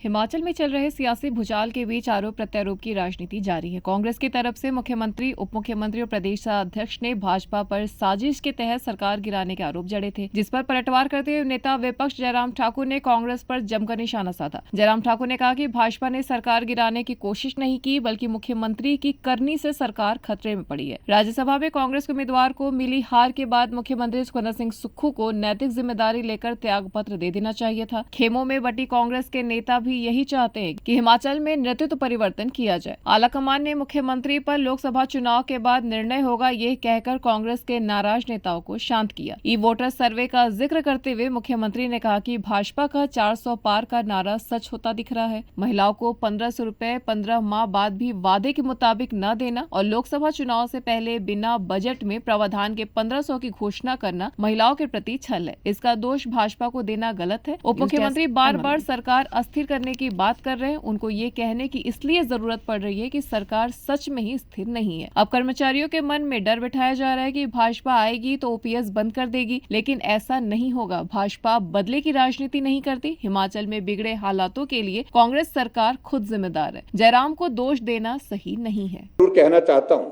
हिमाचल में चल रहे सियासी भूचाल के बीच आरोप प्रत्यारोप की राजनीति जारी है। कांग्रेस की तरफ से मुख्यमंत्री, उप मुख्यमंत्री और प्रदेश अध्यक्ष ने भाजपा पर साजिश के तहत सरकार गिराने के आरोप जड़े थे, जिस पर पलटवार करते हुए नेता विपक्ष जयराम ठाकुर ने कांग्रेस पर जमकर निशाना साधा। जयराम ठाकुर ने कहा कि भाजपा ने सरकार गिराने की कोशिश नहीं की, बल्कि मुख्यमंत्री की करनी से सरकार खतरे में पड़ी है। राज्यसभा में कांग्रेस के उम्मीदवार को मिली हार के बाद मुख्यमंत्री सुखविंदर सिंह सुक्खू को नैतिक जिम्मेदारी लेकर त्याग पत्र दे देना चाहिए था। खेमों में बटी कांग्रेस के नेता भी यही चाहते हैं कि हिमाचल में नेतृत्व परिवर्तन किया जाए। आलाकमान ने मुख्यमंत्री पर लोकसभा चुनाव के बाद निर्णय होगा ये कहकर कांग्रेस के नाराज नेताओं को शांत किया। ई वोटर सर्वे का जिक्र करते हुए मुख्यमंत्री ने कहा कि भाजपा का 400 पार का नारा सच होता दिख रहा है। महिलाओं को 1500 रुपए 15 माह बाद भी वादे के मुताबिक न देना और लोकसभा चुनाव से पहले बिना बजट में प्रावधान के 1500 की घोषणा करना महिलाओं के प्रति छल है। इसका दोष भाजपा को देना गलत है। उप मुख्यमंत्री बार बार सरकार अस्थिर करने की बात कर रहे हैं। उनको ये कहने की इसलिए जरूरत पड़ रही है कि सरकार सच में ही स्थिर नहीं है। अब कर्मचारियों के मन में डर बिठाया जा रहा है कि भाजपा आएगी तो ओपीएस बंद कर देगी, लेकिन ऐसा नहीं होगा। भाजपा बदले की राजनीति नहीं करती। हिमाचल में बिगड़े हालातों के लिए कांग्रेस सरकार खुद जिम्मेदार है। जयराम को दोष देना सही नहीं है। जरूर कहना चाहता हूं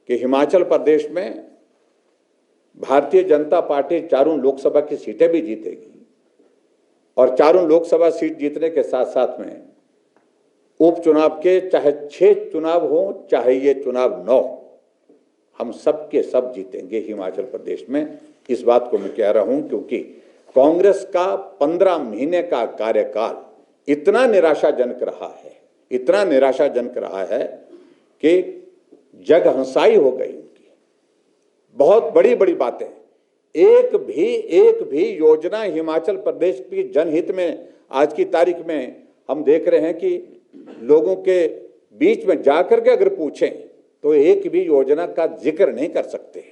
कि हिमाचल प्रदेश में भारतीय जनता पार्टी चारों लोकसभा की सीटें भी जीतेगी और चारों लोकसभा सीट जीतने के साथ साथ में उपचुनाव के चाहे 6 चुनाव हो चाहे ये चुनाव 9, हम सब के सब जीतेंगे हिमाचल प्रदेश में। इस बात को मैं कह रहा हूं क्योंकि कांग्रेस का 15 महीने का कार्यकाल इतना निराशाजनक रहा है कि जग हंसाई हो गई उनकी। बहुत बड़ी बड़ी बातें, एक भी योजना हिमाचल प्रदेश की जनहित में आज की तारीख में हम देख रहे हैं कि लोगों के बीच में जाकर के अगर पूछें तो एक भी योजना का जिक्र नहीं कर सकते।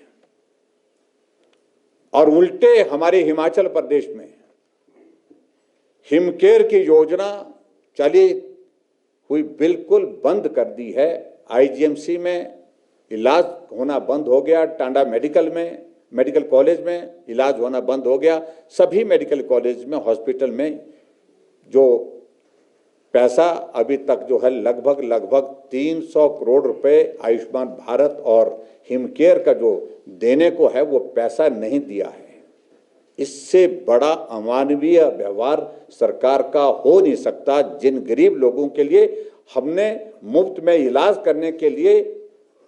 और उल्टे हमारे हिमाचल प्रदेश में हिमकेयर की योजना चली हुई बिल्कुल बंद कर दी है। आईजीएमसी में इलाज होना बंद हो गया, टांडा मेडिकल कॉलेज में इलाज होना बंद हो गया। सभी मेडिकल कॉलेज में, हॉस्पिटल में जो पैसा अभी तक जो है लगभग 300 करोड़ रुपए आयुष्मान भारत और हिमकेयर का जो देने को है वो पैसा नहीं दिया है। इससे बड़ा अमानवीय व्यवहार सरकार का हो नहीं सकता। जिन गरीब लोगों के लिए हमने मुफ्त में इलाज करने के लिए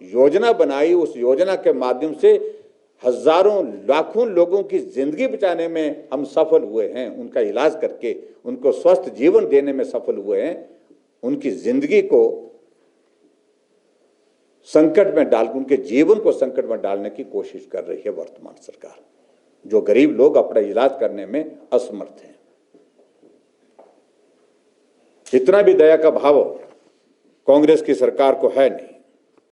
योजना बनाई, उस योजना के माध्यम से हजारों लाखों लोगों की जिंदगी बचाने में हम सफल हुए हैं। उनका इलाज करके उनको स्वस्थ जीवन देने में सफल हुए हैं। उनकी जिंदगी को संकट में डाल, उनके जीवन को संकट में डालने की कोशिश कर रही है वर्तमान सरकार, जो गरीब लोग अपना इलाज करने में असमर्थ हैं। इतना भी दया का भाव कांग्रेस की सरकार को है नहीं।